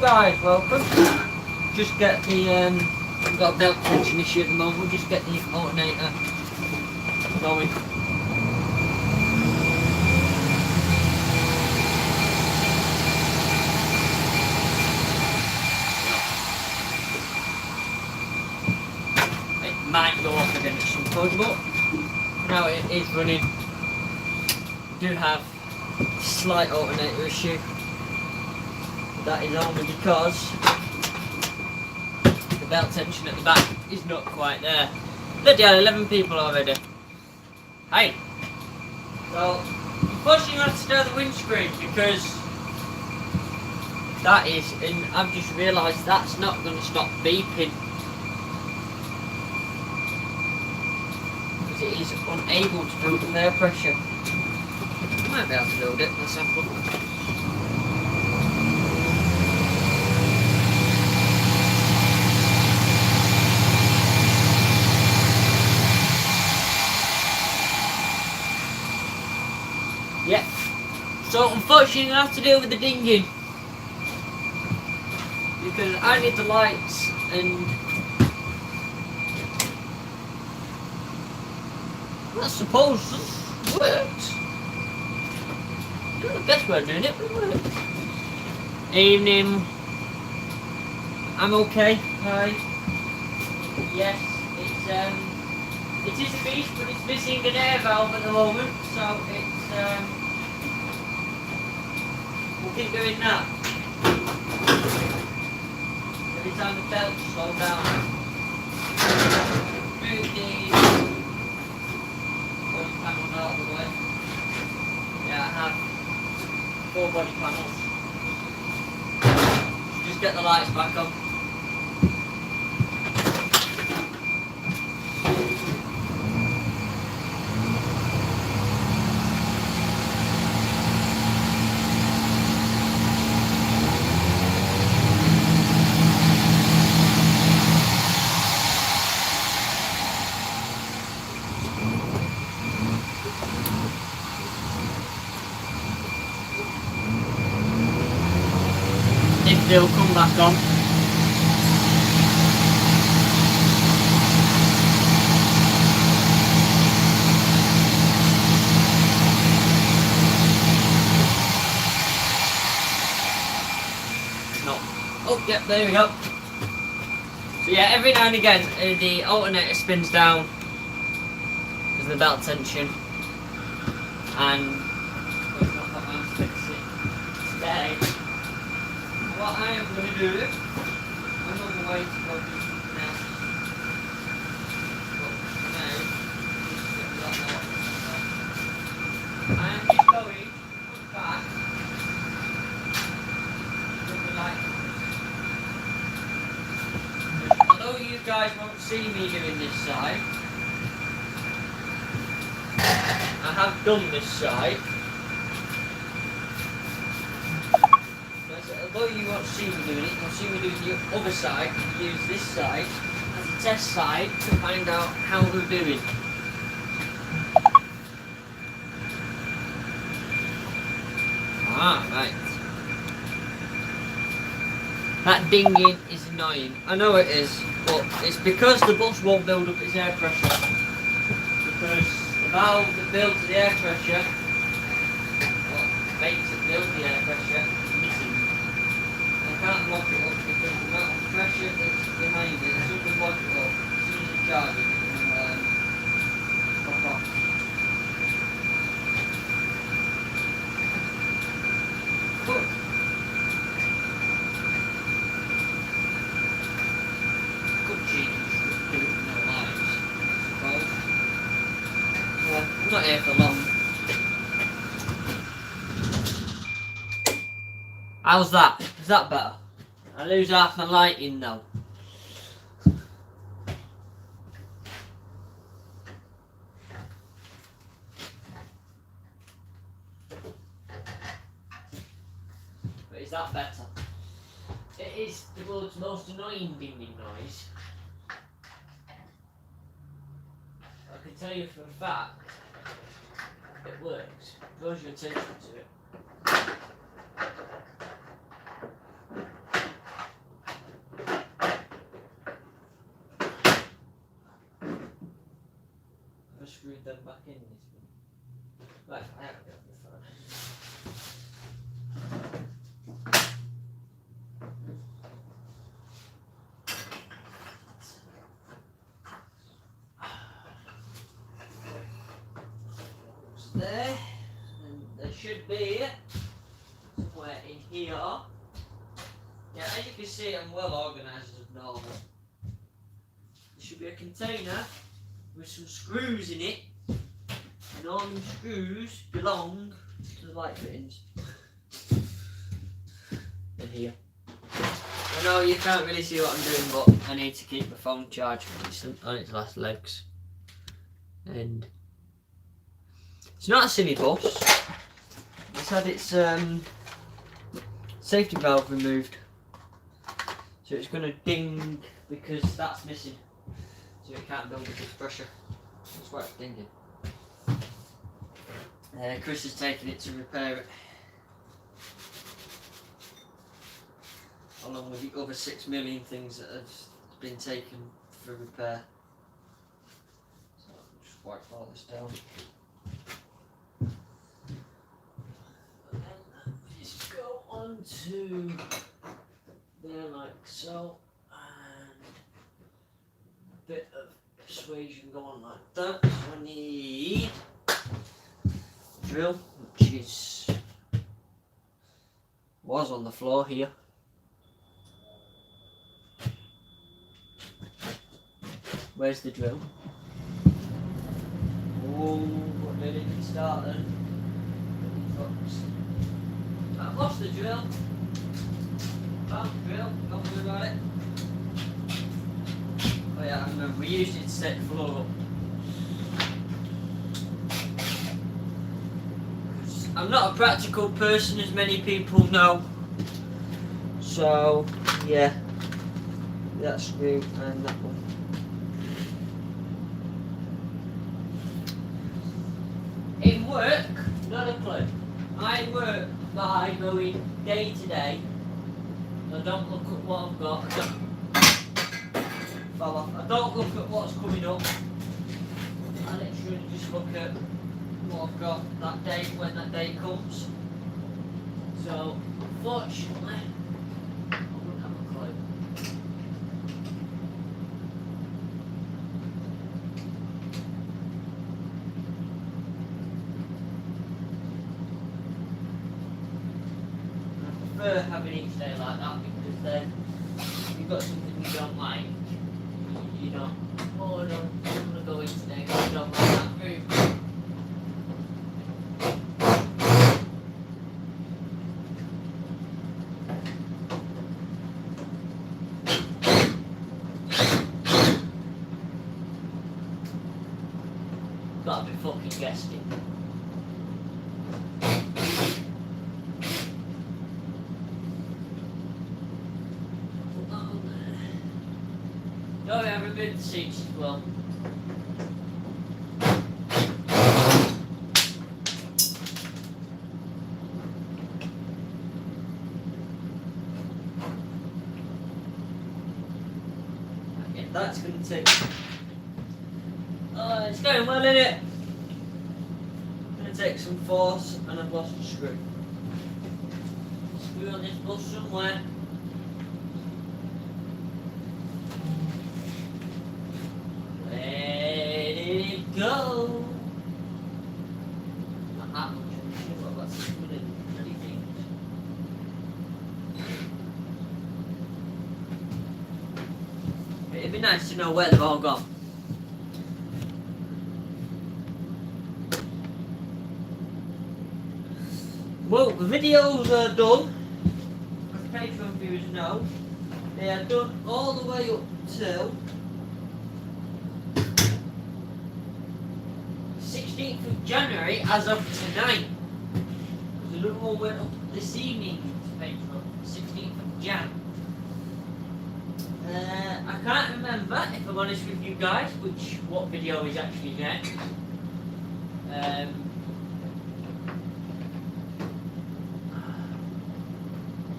guys, welcome. Just get the, we've got a belt tension issue at the moment, we'll just get the alternator going. It might go off again at some point, but now it is running. We do have a slight alternator issue. That is only because the belt tension at the back is not quite there. Bloody hell, 11 people already. Hey! So, unfortunately you have to stir the windscreen because that is, and I've just realised that's not going to stop beeping. Because it is unable to build up air pressure. I might be able to build it, let's have a look. Yeah, so unfortunately I have to deal with the dinging because I need the lights and I suppose it works. Not the best way of doing it, but it works. Evening. I'm okay. Hi. Yes, it is a beast, but it's missing an air valve at the moment, so it's we'll keep doing that. Every time the belt slows down. Move the body panels out of the way. Yeah, I have 4 body panels. Just get the lights back on. They'll come back on. No. Oh, yep, there we go. So yeah, every now and again the alternator spins down because of the belt tension, and today what I am going to do, another way to go now, I am just going back with the light. Although you guys won't see me doing this side, I have done this side. Although you won't see me doing it, you'll see me doing the other side, and use this side as a test side to find out how we're doing. Ah, right. That dinging is annoying. I know it is, but it's because the bus won't build up its air pressure. Because the valve that builds the air pressure, what makes it build the air pressure, is missing. I can't block it up because the amount of pressure that's behind it, as soon as you block it up, as soon as you charge it, it will pop off. Good. Good genius, do it in their lives, I suppose. Well, I'm not here for long. How's that? Is that better? I lose half my lighting now. But is that better? It is the world's most annoying dinging noise. I can tell you for a fact it works. Draws your attention to it. screwed them back in this one. Right, I haven't got the phone. There, and there should be somewhere in here. Yeah, as you can see, I'm well organised as normal. There should be a container with some screws in it, and all them screws belong to the light fittings. In here. I know you can't really see what I'm doing, but I need to keep my phone charged on its last legs. And it's not a silly bus. It's had its safety valve removed, so it's going to ding because that's missing, so it can't build a good pressure. That's why it's dinging. Chris has taken it to repair it, along with the other 6 million things that have been taken for repair. So I'll just wipe all this down. Just go on to there like so, and a bit of persuasion going like that. So I need a drill, which was on the floor here. Where's the drill? Oh, what did it start then? I lost the drill. Found the drill, don't worry about it. Oh yeah, I remember we used it to set the floor up. I'm not a practical person, as many people know. So, yeah. That screw and that one. In work, not a clue. I work by going day to day. I don't look at what I've got. I don't look at what's coming up. I literally just look at what I've got that day when that day comes. So, unfortunately, I wouldn't have a clue. I prefer having each day like that, because then if you've got something you don't like, you don't, oh I don't want to go in today because I don't like that room. Gotta be fucking guessing. No, I haven't been to seats as well. Okay, that's going to take. It's going well, isn't it? Going to take some force, and I've lost a screw. Screw on this bus somewhere. Go! Not that much, I'm sure I've got some good bloody things. It'd be nice to know where they've all gone. Well, the videos are done. As Patreon viewers know, they are done all the way up till 16th of January as of tonight. Because another one went up this evening to Patreon, 16th of Jan. I can't remember, if I'm honest with you guys, what video is actually next.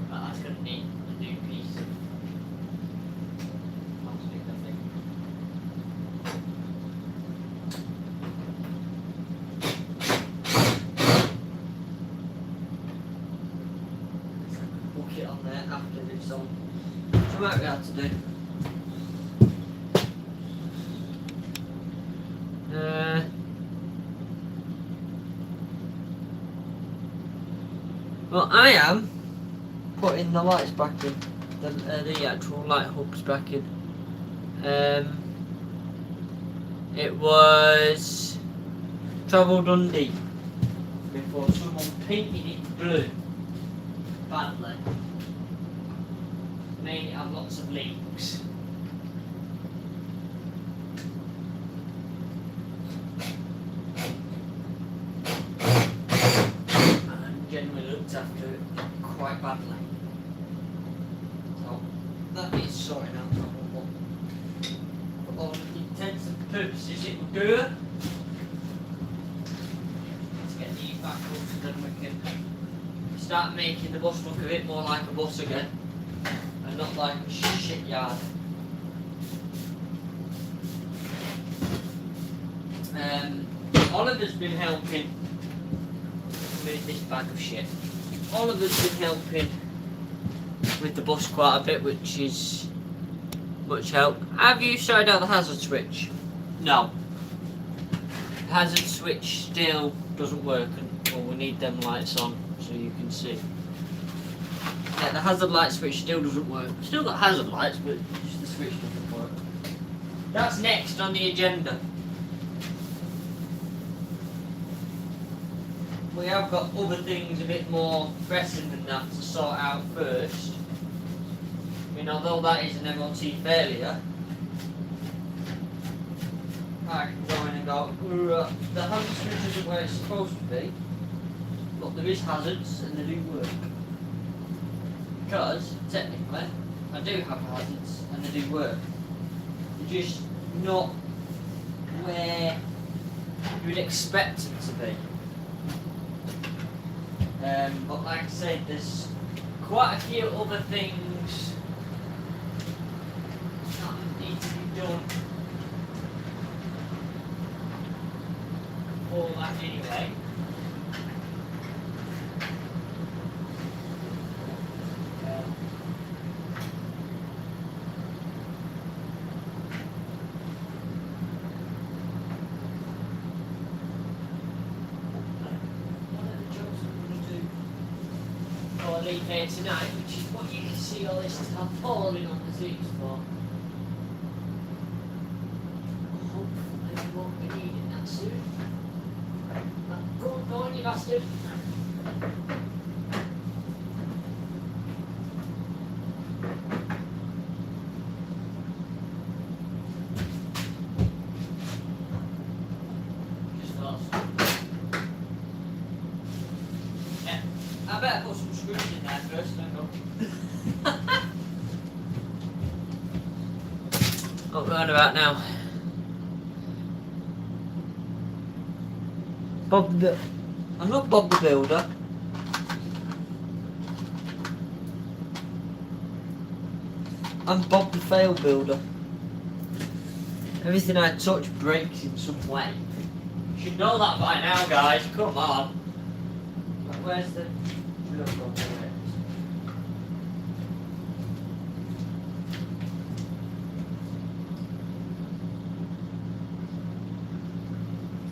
That's going to need a new piece of plastic, I think. there after this on. So what we have to do. Well, I am putting the lights back in, the actual light hooks back in. It was DoubleDeckerAnton before someone painted it blue badly, made it have lots of leaks. Generally looked after it quite badly. So that is sorting out what for all intents and purposes it will do. Let's get these back up so then we can start making the bus look a bit more like a bus again and not like a shit yard. Oliver's been helping with this bag of shit. Oliver's been helping with the bus quite a bit, which is much help. Have you sorted out the hazard switch? No. The hazard switch still doesn't work, and well, we need them lights on so you can see. Yeah, the hazard light switch still doesn't work. Still got hazard lights, but just the switch doesn't work. That's next on the agenda. We have got other things a bit more pressing than that to sort out first. I mean, although that is an MOT failure, I can go in and go, the hazard switch isn't where it's supposed to be, but there is hazards and they do work. Because, technically, I do have hazards and they do work. They're just not where you would expect them to be. But like I said, there's quite a few other things that need to be done for that anyway. Leave here tonight, which is what you can see all this stuff falling on the seats for. Hopefully we won't be needing that soon. Go on, you bastard. Just lost. Yeah, I better put some screws in there first, hang on. What we're on about now? I'm not Bob the Builder. I'm Bob the Fail Builder. Everything I touch breaks in some way. You should know that by now, guys. Come on. Where's the...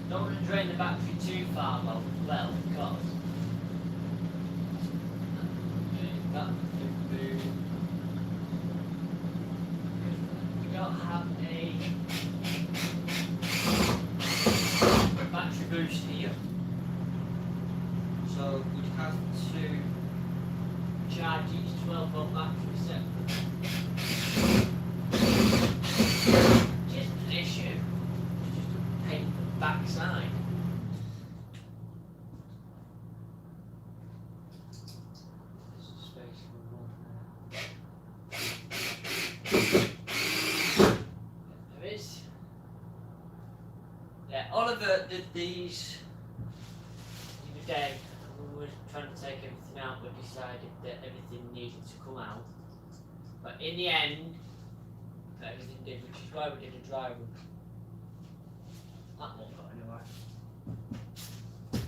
Don't want to drain the battery too far, well, because we don't have a battery boost here, so we'd have to charge each 12-volt battery separately. Just an issue, just a pain in the backside. Oliver did these the other day, and we were trying to take everything out, but decided that everything needed to come out. But in the end, everything did, which is why we did a dry run. That won't go anywhere.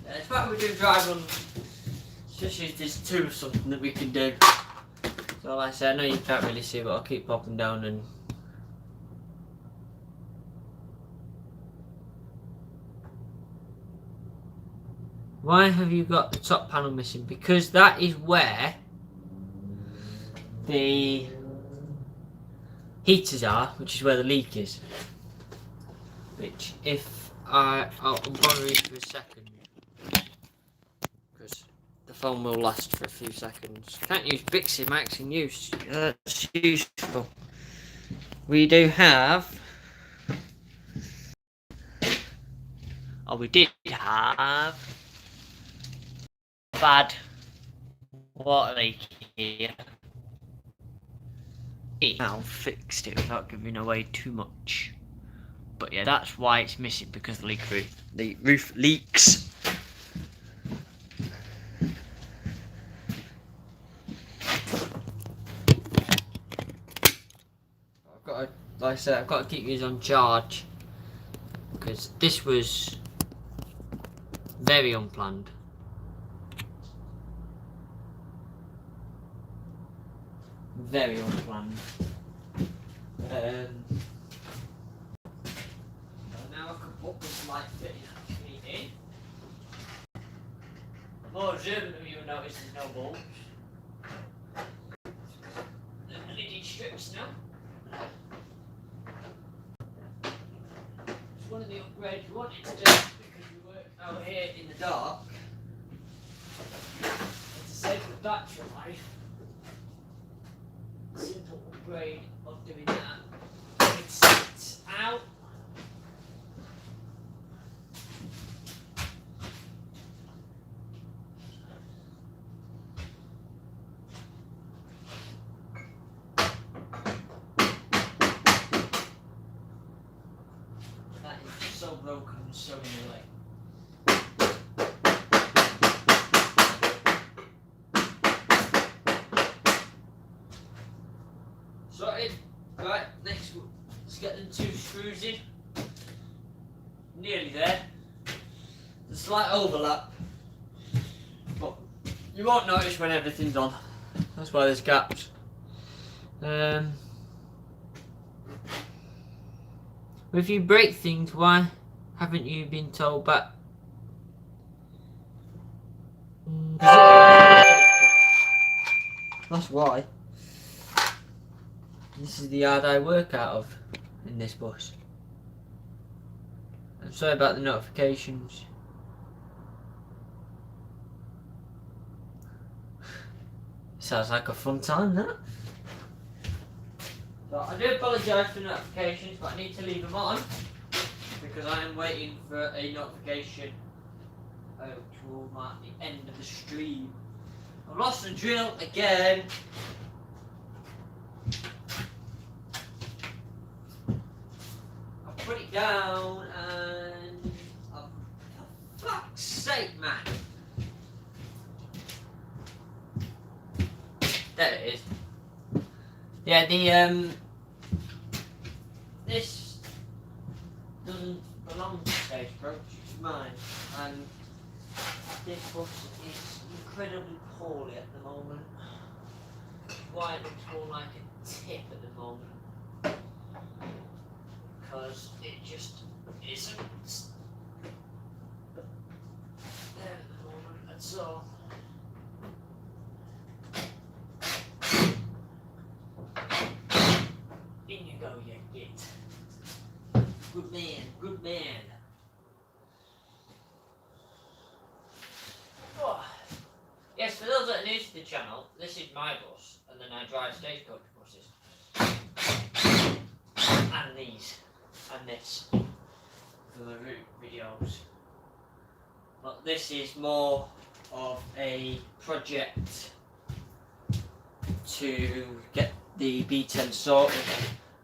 It's why we do dry runs, especially if there's two of something that we can do. So like I said, I know you can't really see, but I'll keep popping down and... Why have you got the top panel missing? Because that is where the heaters are, which is where the leak is. Which, if I'll borrow it for a second, because the phone will last for a few seconds. Can't use Bixie Max in use. That's useful. We do have... Oh, we did have a bad water leak here. It now fixed it without giving away too much. But yeah, that's why it's missing, because the roof leaks. Like I said, I've got to keep these on charge, because this was very unplanned. Very unplanned. Now I can put this light fitting actually in. I'm more observant of you and notice there's no bulbs. The LED strips now. It's one of the upgrades we wanted to do, because we work out here in the dark. And to save the battery life, simple upgrade of doing that. It sits out. That is so broken and so in the way. Sorted. Right, next let's get them 2 screws in. Nearly there. There's a slight overlap, but you won't notice when everything's on. That's why there's gaps. If you break things, why haven't you been told back? That's why. This is the yard I work out of in this bus. I'm sorry about the notifications. Sounds like a fun time, that. So I do apologise for notifications, but I need to leave them on because I am waiting for a notification which will mark the end of the stream. I've lost the drill again. Put it down and oh, for fuck's sake, man. There it is. Yeah, this doesn't belong to Stagecoach, it's mine, and this bus is incredibly poorly at the moment. Why it looks more like a tip at the moment. Because it just isn't there at the moment at all. In you go, you git. Good man, good man. Oh. Yes, for those that are new to the channel, this is my bus, and then I drive Stagecoach buses. And these. And this for the route videos, but this is more of a project to get the B10 sorted.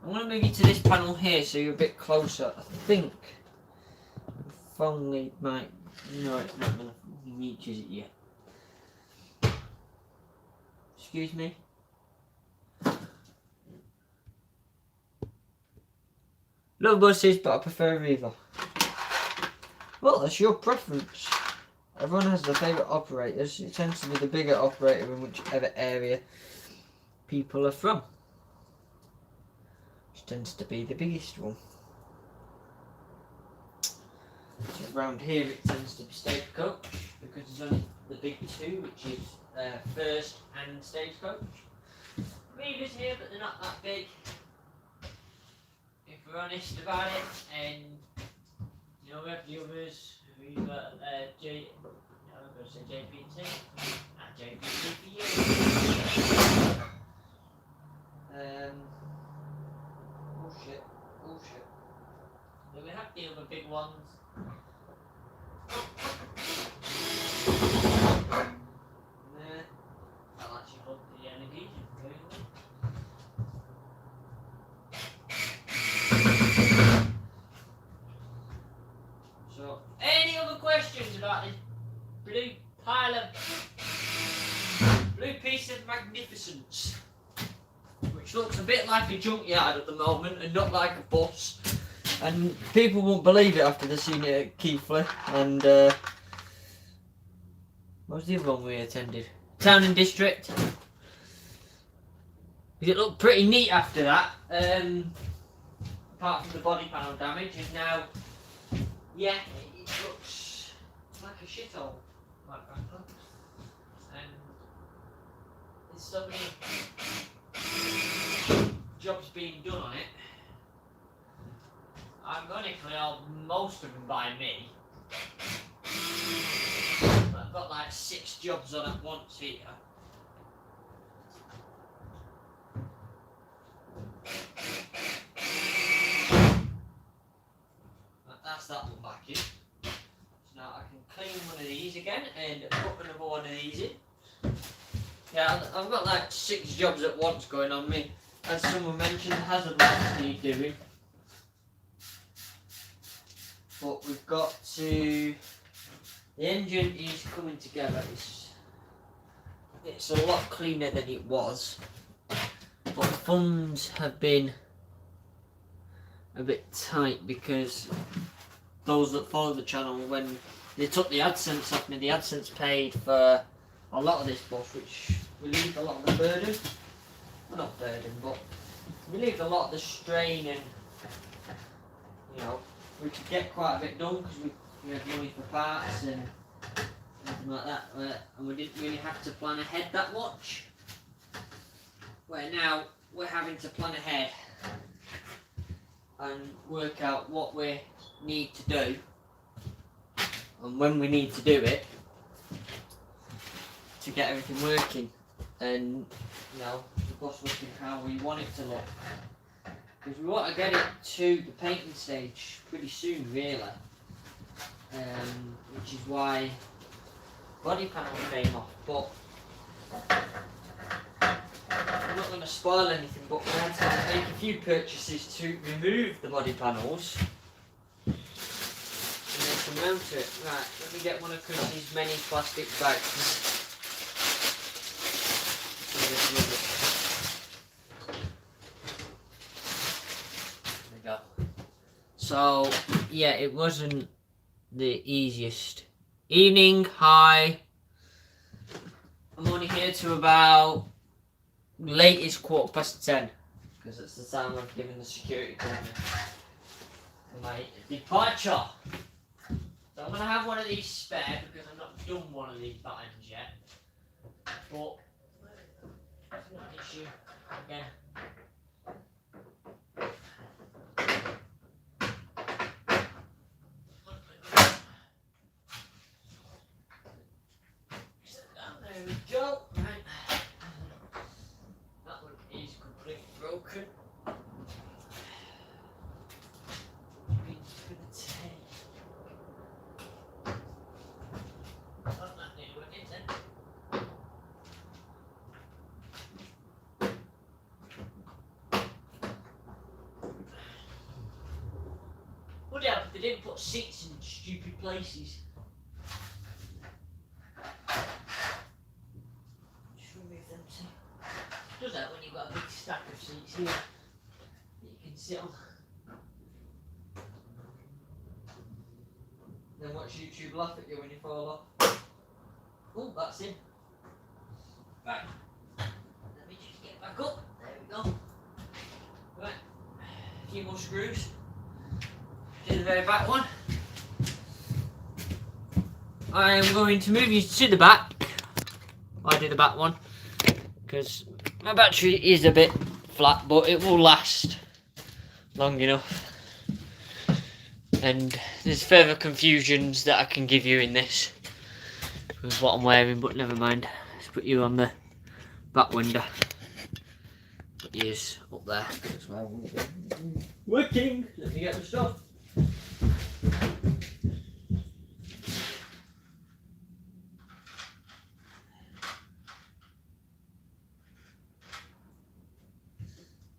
I'm going to move you to this panel here so you're a bit closer. I think if only might, no, it's not going to reach, is it yet? Excuse me. Love buses, but I prefer Riva. Well, that's your preference. Everyone has their favourite operators. It tends to be the bigger operator in whichever area people are from, which tends to be the biggest one. So around here it tends to be stagecoach, because there's only the big two, which is first and stagecoach. Beavers here, but they're not that big, if we're honest about it. And you know, we have the others. We've got I'm going to say JPT, not JPT for you. Oh shit. Then we have the other big ones. I'll actually put the LEDs in. So, any other questions about this blue piece of magnificence, which looks a bit like a junkyard at the moment and not like a bus, and people won't believe it after they've seen it at Keighley and what was the other one we attended? Town and District. It looked pretty neat after that, apart from the body panel damage, and now, yeah, it looks like a shithole, quite frankly. And there's so many jobs being done on it. Ironically, most of them by me. I've got like 6 jobs on at once here. That's that one back in. So now I can clean one of these again and put another one of these in. Yeah, I've got like 6 jobs at once going on me. As someone mentioned, hazard lights need doing. But we've got to... The engine is coming together. It's a lot cleaner than it was. But the funds have been a bit tight because those that follow the channel, when they took the AdSense off me, the AdSense paid for a lot of this bus, which relieved a lot of the burden. Well, not burden, but relieved a lot of the strain, and you know, we could get quite a bit done because we had money for parts and anything like that, and we didn't really have to plan ahead that much. Where now we're having to plan ahead and work out what we need to do and when we need to do it to get everything working, and you know, the bus looking how we want it to look, because we want to get it to the painting stage pretty soon, really, which is why body panel came off. But I'm not going to spoil anything, but we had to make a few purchases to remove the body panels and then come round to it. Right, let me get one of Chrissy's many plastic bags. There we go. So, yeah, it wasn't the easiest evening. Hi. I'm only here to about latest 10:15, because it's the time I've given the security company for my departure. So I'm going to have one of these spare because I've not done one of these buttons yet. But it's not an issue again. There we go. Right. That one is completely broken. Would help if they didn't put seats in stupid places. Just remove them too. Does that when you've got a big stack of seats here that you can sit on. Then watch YouTube laugh at you when you fall off. Oh, that's in. Right. Let me just get back up. There we go. Right, a few more screws. Do the very back one. I am going to move you to the back. I do the back one because my battery is a bit flat, but it will last long enough. And there's further confusions that I can give you in this with what I'm wearing, but never mind. Let's put you on the back window. Put yours up there. That's where I want to go. Working! Let me get the stuff.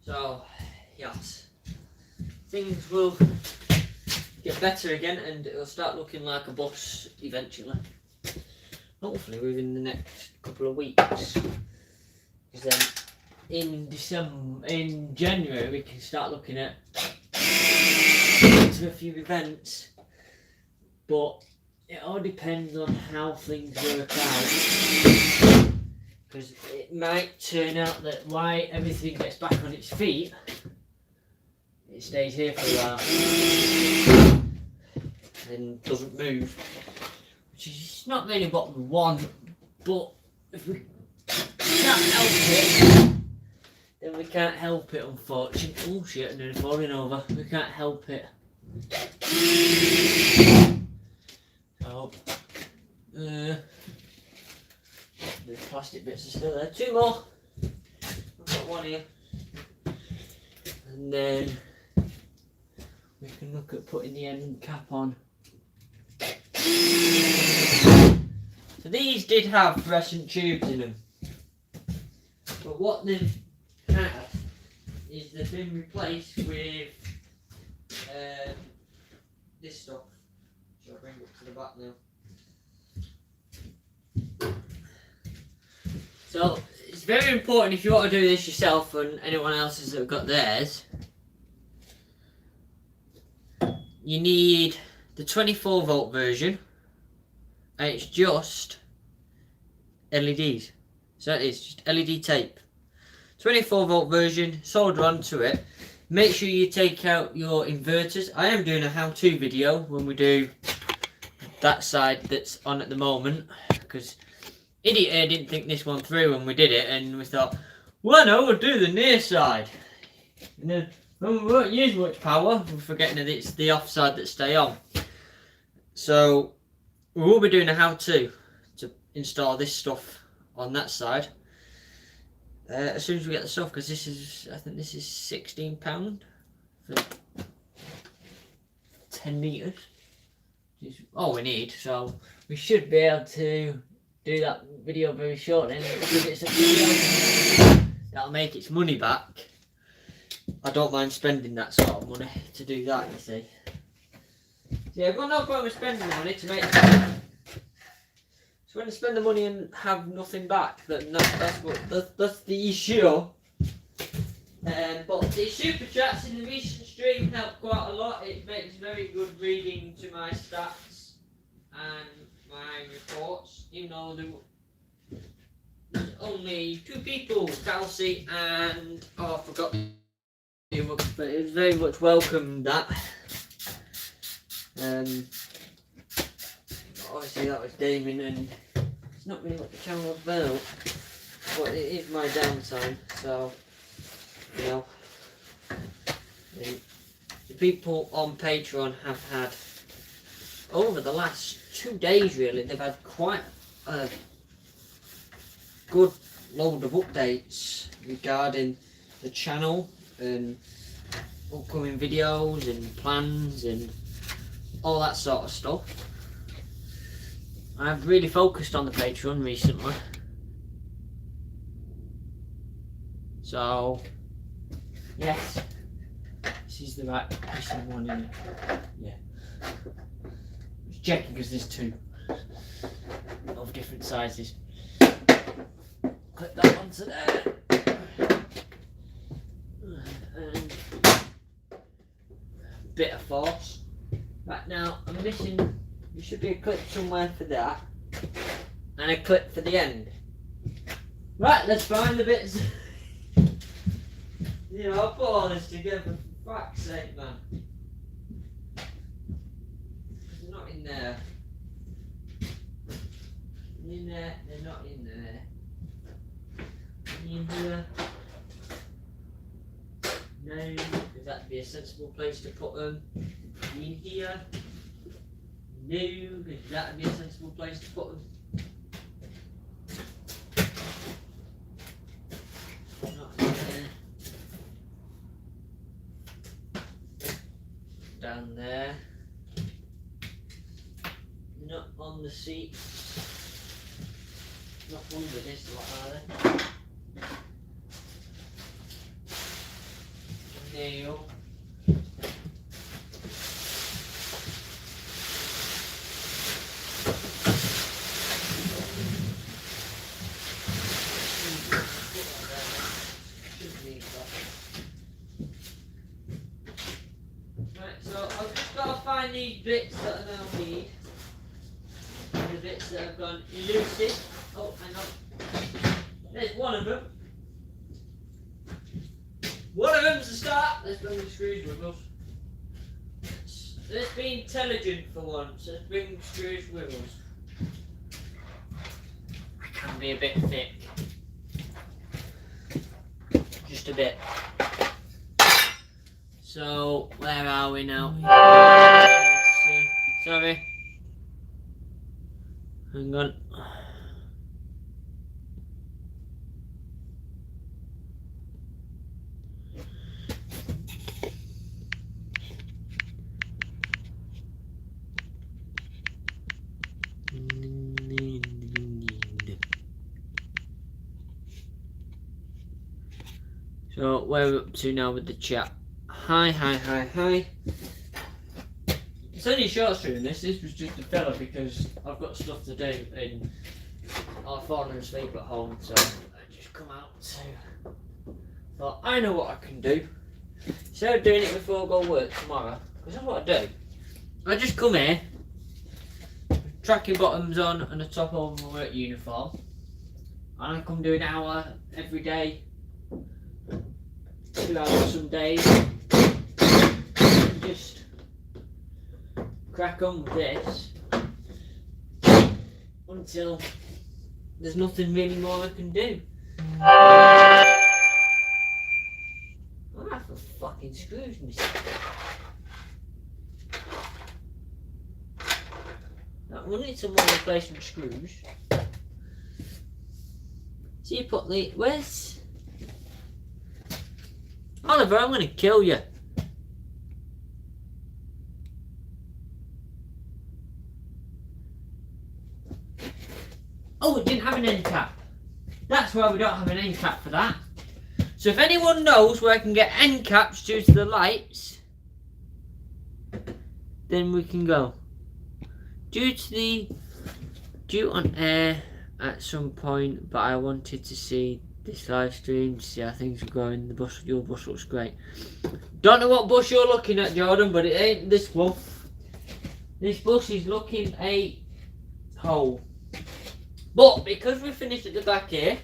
So, yes, things will get better again and it'll start looking like a bus eventually. Hopefully within the next couple of weeks. Because then in January we can start looking at to a few events. But it all depends on how things work out. Because it might turn out that why everything gets back on its feet, it stays here for a while and doesn't move, which is not really what we want, but if we can't help it, then we can't help it, unfortunately. Oh shit, I'm nearly falling over. We can't help it. So, the plastic bits are still there. Two more. I've got one here. And then we can look at putting the end cap on. So these did have fluorescent tubes in them. But what they've had is they've been replaced with this stuff. Shall I bring it to the back now? So it's very important if you want to do this yourself and anyone else that have got theirs. You need the 24 volt version and it's just LEDs. So it is just LED tape. 24 volt version, solder onto it. Make sure you take out your inverters. I am doing a how-to video when we do that side that's on at the moment because Idiot here didn't think this one through when we did it, and we thought, well no, we'll do the near side. And then when we won't use much power, we're forgetting that it's the off side that stay on. So we will be doing a how-to to install this stuff on that side as soon as we get the stuff, because this is, I think this is £16 for 10 metres. Which is all we need, so we should be able to do that video very shortly, and because it's a video that'll make its money back, I don't mind spending that sort of money to do that, you see. Yeah, I've got no problem with spending the money to make it. So when I spend the money and have nothing back, then that's the issue. But the super chats in the recent stream help quite a lot. It makes very good reading to my stats and my reports, even though there's only 2 people, Kelsey and, oh I forgot, but it was very much welcome that. Obviously that was Damien, and it's not really what the channel is about, but it is my downtime, so, you know, the people on Patreon have had, over the last 2 days really, they've had quite a good load of updates regarding the channel and upcoming videos and plans and all that sort of stuff. I've really focused on the Patreon recently, so yes, this is the right, this is one in it, yeah. Just checking because there's 2 of different sizes. Clip that onto there. And bit of force. Right, now I'm missing, there should be a clip somewhere for that and a clip for the end. Right, let's find the bits. You know, I put all this together for fuck's sake, man. They're not in there. In there, they're not in there. In here. No, because that'd be a sensible place to put them. In here. No, because that'd be a sensible place to put them. Not in there. Down there. Not on the seat. Not under this lot, are they? Nail. Right, so I've just got to find these bits that I now need. The bits that have gone elusive. Oh, hang on. There's one of them. One of them's the start. Let's bring the screws with us. Let's be intelligent for once. Let's bring the screws with us. I can be a bit thick. Just a bit. So, where are we now? Sorry. Hang on. So, where are we up to now with the chat? Hi. It's only a short stream this was just a filler because I've got stuff to do and I've fallen asleep at home, so I just come out to thought I know what I can do. Instead of doing it before I go work tomorrow, because that's what I do. I just come here, tracking bottoms on and the top of my work uniform, and I come do an hour every day, 2 hours some days, and just crack on with this until there's nothing really more I can do. I'm out for fucking screws myself. That one needs some more replacement screws. So you put the where's Oliver? I'm gonna kill you. Oh, it didn't have an end cap. That's why we don't have an end cap for that. So if anyone knows where I can get end caps due to the lights, then we can go. Due on air at some point, but I wanted to see this live stream to see how things are going. Your bus looks great. Don't know what bus you're looking at, Jordan, but it ain't this one. This bus is looking a hole. But because we finished at the back here,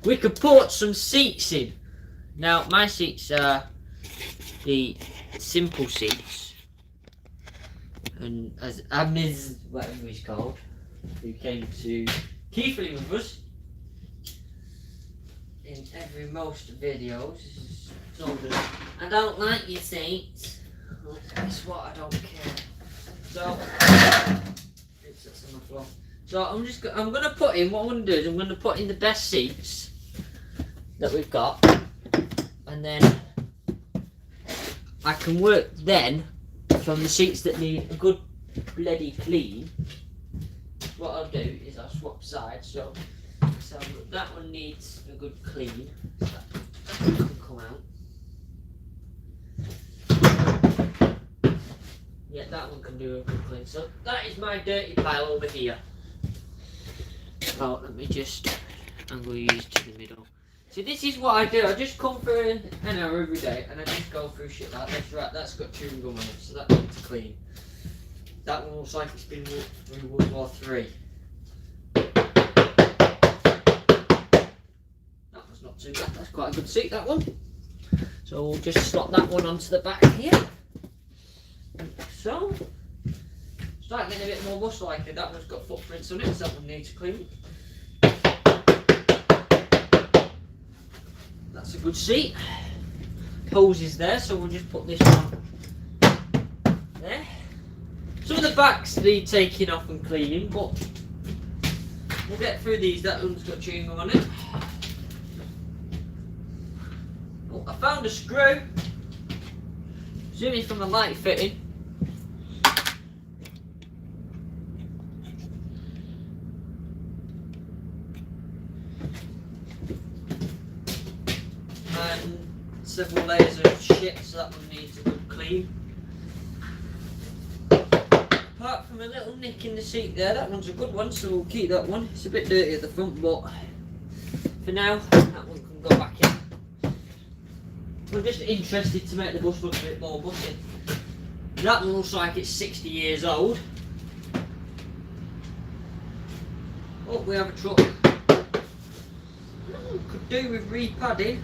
we could put some seats in. Now my seats are the simple seats, and as Amiz, whatever he's called, who came to Keithley with us in most videos, told us, I don't like your seats. Well, guess what? I don't care. So oops, that's on the floor. So I'm gonna put in, what I'm gonna do is I'm gonna put in the best seats that we've got, and then I can work then from the seats that need a good bloody clean. What I'll do is I'll swap sides, so that one needs a good clean, so that can come out. Yeah, that one can do a good clean. So that is my dirty pile over here. Oh, let me just angle these to the middle. So this is what I do. I just come for an hour every day and I just go through shit like this. Right, that's got chewing gum on it, so that needs to clean. That one looks like it's been through World War III. That one's not too bad. That's quite a good seat, that one. So we'll just slot that one onto the back here. Like so. Start getting a bit more muscle like it. That one's got footprints on it, so that one needs cleaning. That's a good seat. Hose is there, so we'll just put this one there. Some of the backs need taking off and cleaning, but we'll get through these. That one's got chewing gum on it. Oh, I found a screw. Presumably from the light fitting. And several layers of shit, so that one needs a good clean. Apart from a little nick in the seat there, that one's a good one, so we'll keep that one. It's a bit dirty at the front, but for now, that one can go back in. I'm just interested to make the bus look a bit more bussy. That one looks like it's 60 years old. Oh, we have a truck. Could do with repadding.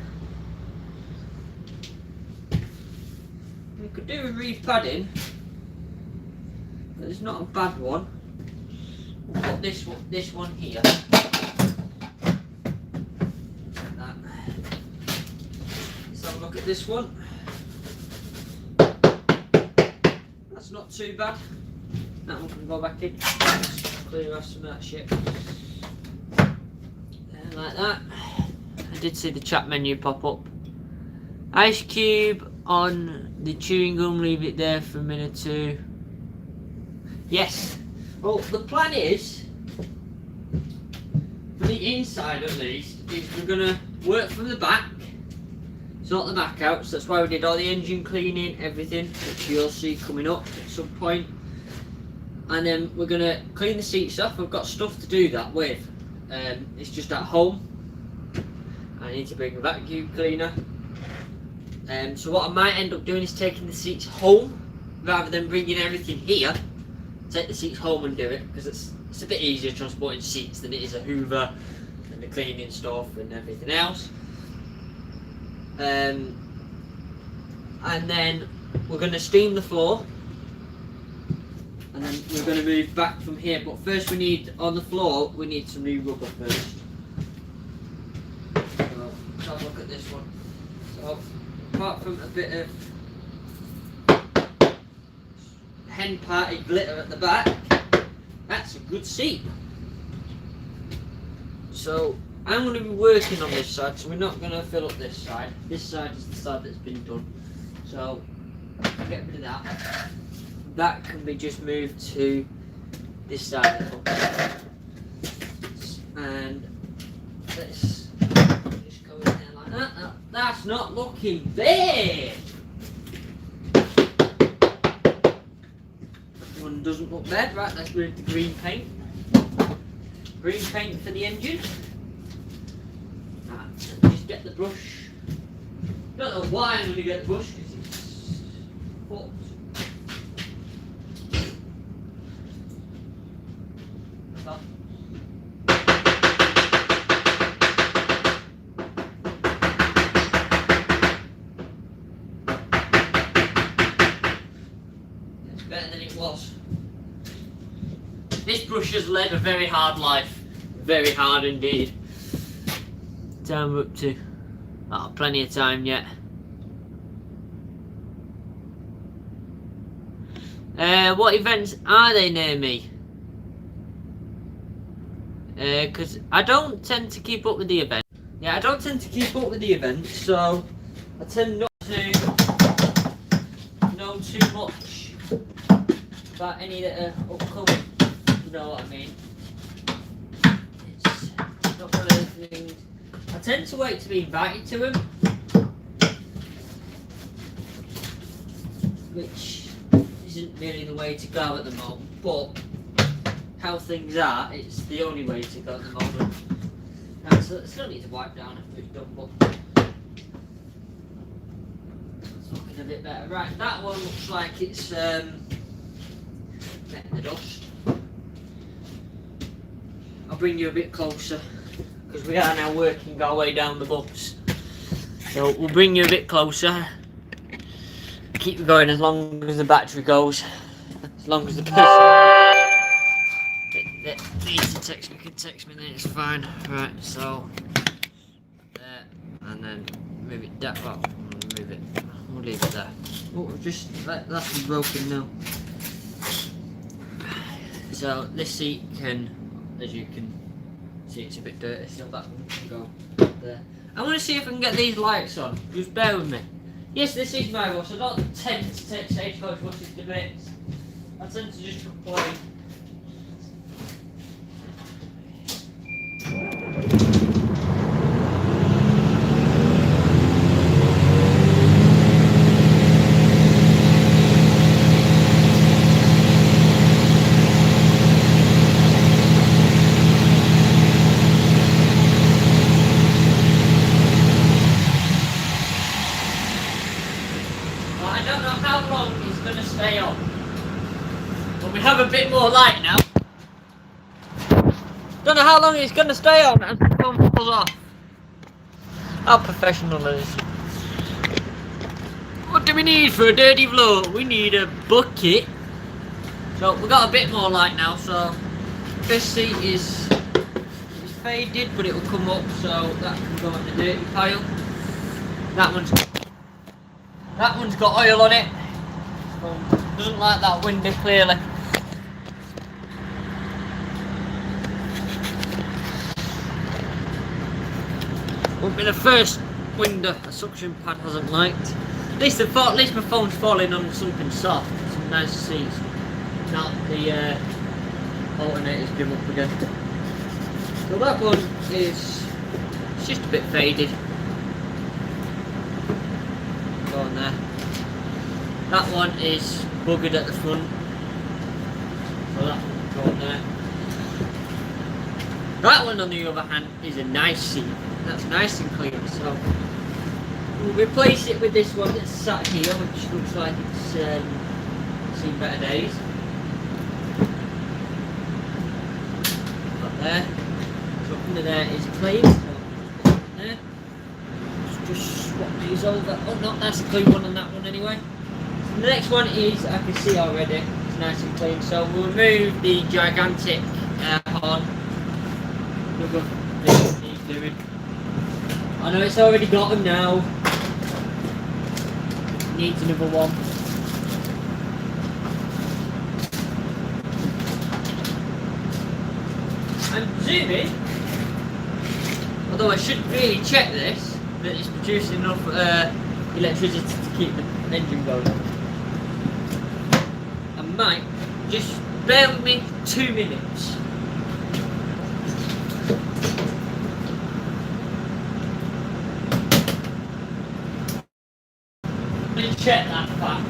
We could do with repadding. But it's not a bad one. We'll put this one here. Like that. Let's have a look at this one. That's not too bad. That one can go back in. Just clear off some of that shit. Like that. I did see the chat menu pop up. Ice cube on the chewing gum, leave it there for a minute or two. Yes. Well, the plan is, for the inside at least, is we're going to work from the back, sort the back out, so that's why we did all the engine cleaning, everything, which you'll see coming up at some point. And then we're going to clean the seats off. We've got stuff to do that with. It's just at home. I need to bring a vacuum cleaner. So what I might end up doing is taking the seats home, rather than bringing everything here. Take the seats home and do it, because it's a bit easier transporting seats than it is a hoover and the cleaning stuff and everything else. And then we're going to steam the floor, and then we're going to move back from here. But first we need, on the floor, we need some new rubber first. So let's have a look at this one. So apart from a bit of hen party glitter at the back, that's a good seat. So I'm going to be working on this side, so we're not going to fill up this side. This side is the side that's been done. So get rid of that. That can be just moved to this side of the box. And let's just go in there like that. That's not looking bad. One doesn't look bad. Right, let's move the green paint. Green paint for the engine. Right, just get the brush. Don't know why I'm going to get the brush, because it's fucked. It's better than it was. This brush has led a very hard life. Very hard indeed. Time we're up to. Oh, plenty of time yet. What events are they near me? Because I don't tend to keep up with the event. Yeah, I don't tend to keep up with the events, so I tend not to know too much about any that are upcoming. You know what I mean? It's not one of those things. I tend to wait to be invited to them, which isn't really the way to go at the moment, but how things are, it's the only way to go at the moment. And so I still need to wipe down after it's done, but it's looking a bit better. Right, that one looks like it's getting the dust. I'll bring you a bit closer. because we are now working our way down the bus. So we'll bring you a bit closer. Keep you going as long as the battery goes. As long as the person that needs to text me can text me, then it's fine. Right, so there, and then move it that way. Move it. We'll leave it there. Oh, just that's broken now. So this seat can, as you can see, it's a bit dirty, so that one can go there. I want to see if I can get these lights on. Just bear with me. Yes, this is my bus. I don't tend to take stagecoach buses to bits. I tend to just complain. Stay on. But we have a bit more light now. Don't know how long it's going to stay on and the phone falls off. How professional it is. What do we need for a dirty vlog? We need a bucket. So we've got a bit more light now, so this seat is faded, but it will come up, so that can go in the dirty pile. That one's got oil on it. Doesn't like that window clearly. Won't be the first window a suction pad hasn't liked. At least my phone's falling on something soft. Some nice seats. Not the alternators give up again. So that one is it's just a bit faded. Go on there. That one is buggered at the front, so that one will go on there. That one on the other hand is a nice seat, that's nice and clean, so we'll replace it with this one that's sat here, which looks like it's seen better days. Up there, so under there is clean, so there. Just swap these over. Oh no, that's a clean one on that one anyway. The next one is, I can see already, it's nice and clean, so we'll remove the gigantic horn. Another thing he's doing. I know it's already got them now. Needs another one. I'm presuming, although I should really check this, that it's producing enough electricity to keep the engine going. Might just bear with me 2 minutes. I'm going to check that fact.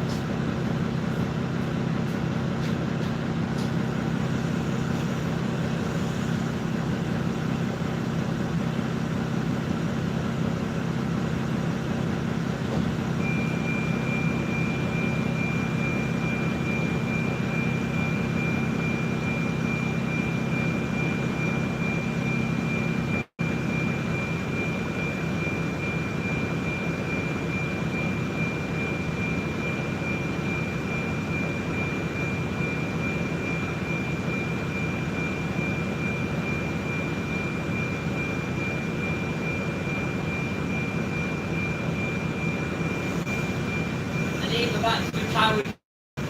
Battery powered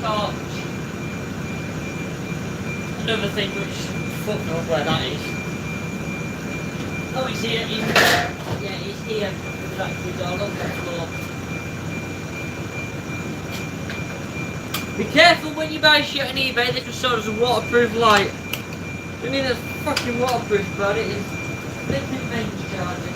torch. Another thing which fuck knows where that is. Oh, it's here. Yeah, it's here. The batteries all up the floor. Be careful when you buy shit on eBay. This was sold as a waterproof light. The thing that's fucking waterproof about it is flipping range charging.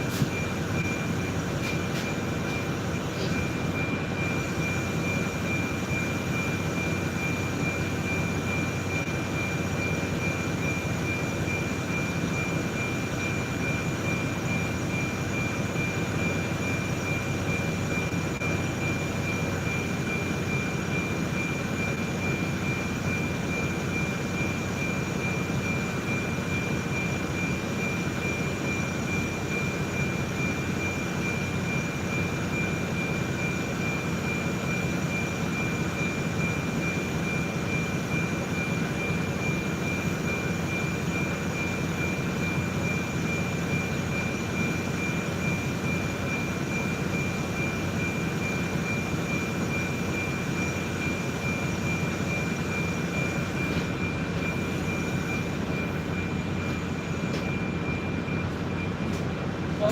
So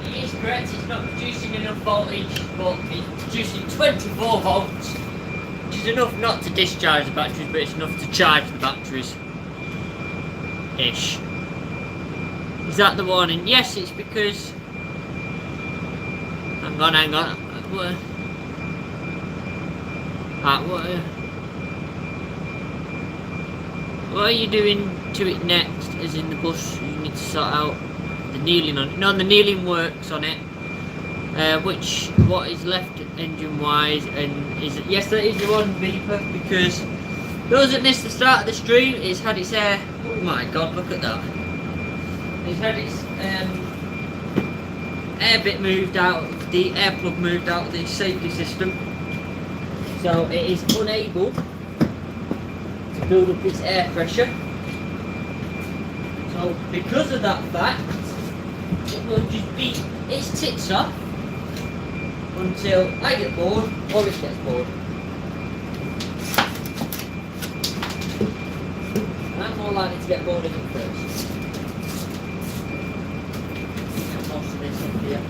it is correct, it's not producing enough voltage, but it's producing 24 volts, which is enough not to discharge the batteries, but it's enough to charge the batteries. Ish. Is that the warning? Yes, it's because... Hang on. What are you doing to it next, as in the bus? You need to sort out the kneeling on it. No, the kneeling works on it. What is left engine wise, and is it, yes, that is the one beeper, because those that missed the start of the stream, it's had its air. Oh my god, look at that. It's had its air bit moved out, the air plug moved out of the safety system, so it is unable to build up its air pressure. So because of that fact, it will just beat its tits off until I get bored or it gets bored. And I'm more likely to get bored of it first. Most of this up here.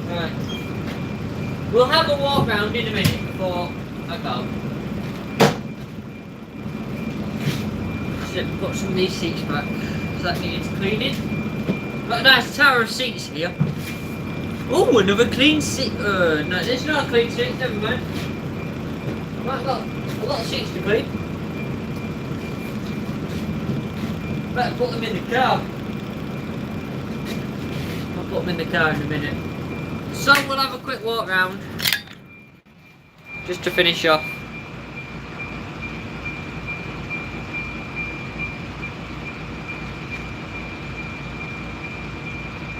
Right. We'll have a walk round in a minute before I go. So put some of these seats back, so that needs cleaning. Got a nice tower of seats here. Oh, another clean seat. No, it's not a clean seat, never mind. Right, got a lot of seats to clean. Better put them in the car. I'll put them in the car in a minute. So we'll have a quick walk round, just to finish off.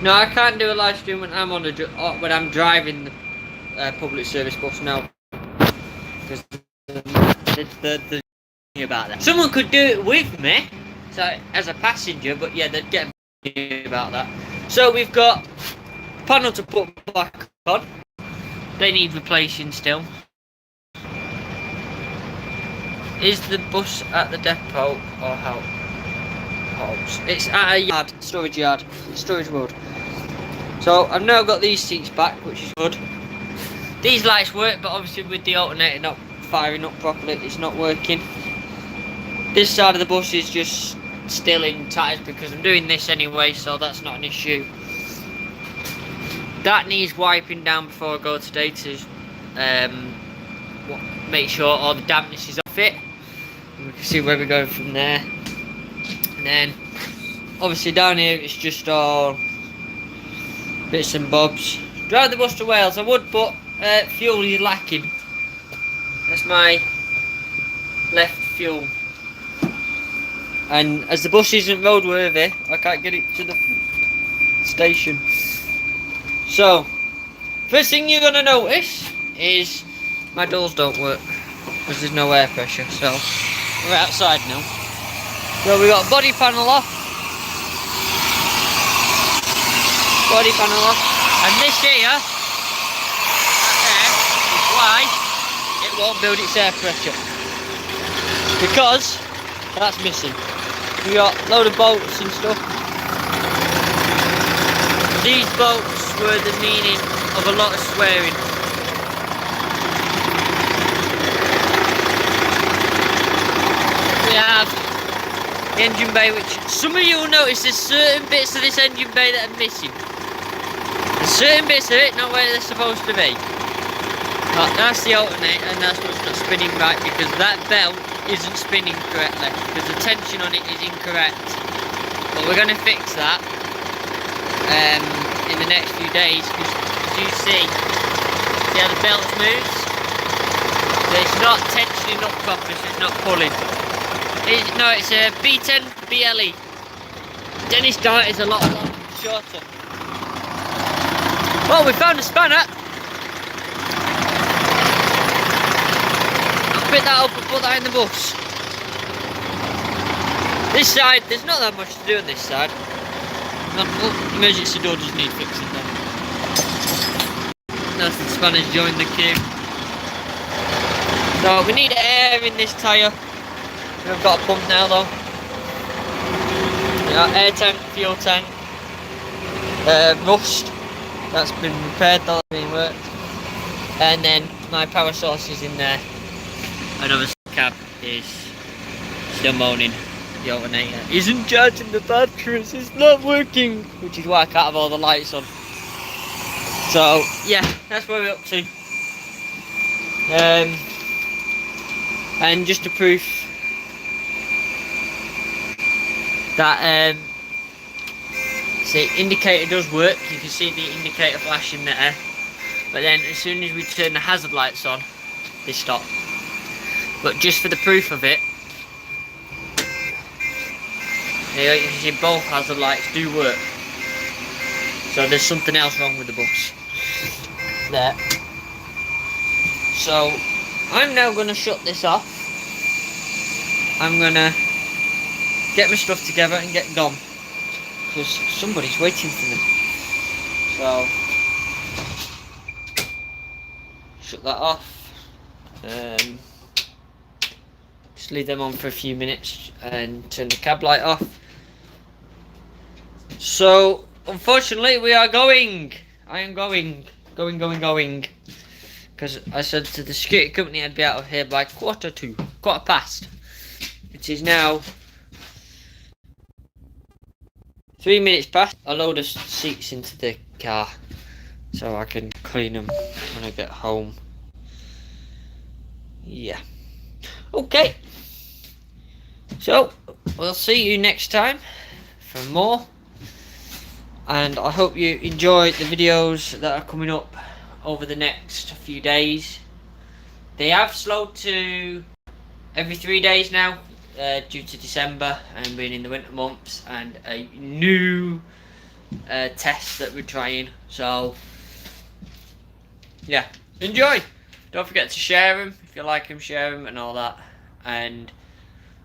No, I can't do a live stream when I'm when I'm driving the public service bus now, because the about that. Someone could do it with me, so as a passenger, but yeah, they'd get about that. So we've got panel to put back on. They need replacing still. Is the bus at the depot or how? It's at a yard, storage road. So I've now got these seats back, which is good. These lights work, but obviously with the alternator not firing up properly, it's not working. This side of the bus is just still in tatters because I'm doing this anyway, so that's not an issue. That needs wiping down before I go today to make sure all the dampness is off it. And we can see where we're going from there. And then obviously down here it's just all bits and bobs. Drive the bus to Wales, I would, but fuel is lacking. That's my left fuel. And as the bus isn't roadworthy, I can't get it to the station. So, first thing you're going to notice is my doors don't work because there's no air pressure. So, we're outside now. So we got body panel off. Body panel off. And this here, right there, is why it won't build its air pressure. Because that's missing. We got a load of bolts and stuff. These bolts were the meaning of a lot of swearing. We have the engine bay, which some of you will notice there's certain bits of this engine bay that are missing. There's certain bits of it not where they're supposed to be. But that's the alternator, and that's what's not spinning right, because that belt isn't spinning correctly, because the tension on it is incorrect. But we're going to fix that in the next few days, because as you see how the belt moves? It's not tensioning up properly, so it's not pulling. No, it's a B10 BLE. Dennis dart is a lot shorter. Well, we found a spanner. I'll pick that up and put that in the bus. This side, there's not that much to do on this side. Oh, emergency door does need fixing then. That's the spanner's joined the queue. So we need air in this tyre. We've got a pump now though. We got air tank, fuel tank, rust that's been repaired, that's been worked, and then my power source is in there. Another cab is still moaning. The alternator isn't charging the batteries, it's not working, which is why I can't have all the lights on. So yeah, that's where we're up to. And just to prove that see, indicator does work. You can see the indicator flashing there, but then as soon as we turn the hazard lights on, they stop. But just for the proof of it, you can see both hazard lights do work. So there's something else wrong with the bus there. So I'm now going to shut this off. I'm going to get my stuff together and get gone, because somebody's waiting for me. So shut that off. Just leave them on for a few minutes and turn the cab light off. So unfortunately we are going. I am going. Because I said to the security company I'd be out of here by quarter past. It is now 3 minutes past. I'll load the seats into the car so I can clean them when I get home. Yeah. Okay. So we'll see you next time for more. And I hope you enjoy the videos that are coming up over the next few days. They have slowed to every 3 days now, due to December and being in the winter months, and a new test that we're trying. So yeah, enjoy. Don't forget to share them if you like them, share them and all that. And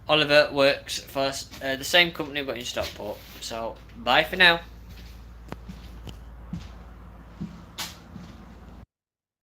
Oliver works for the same company but in Stockport. So bye for now.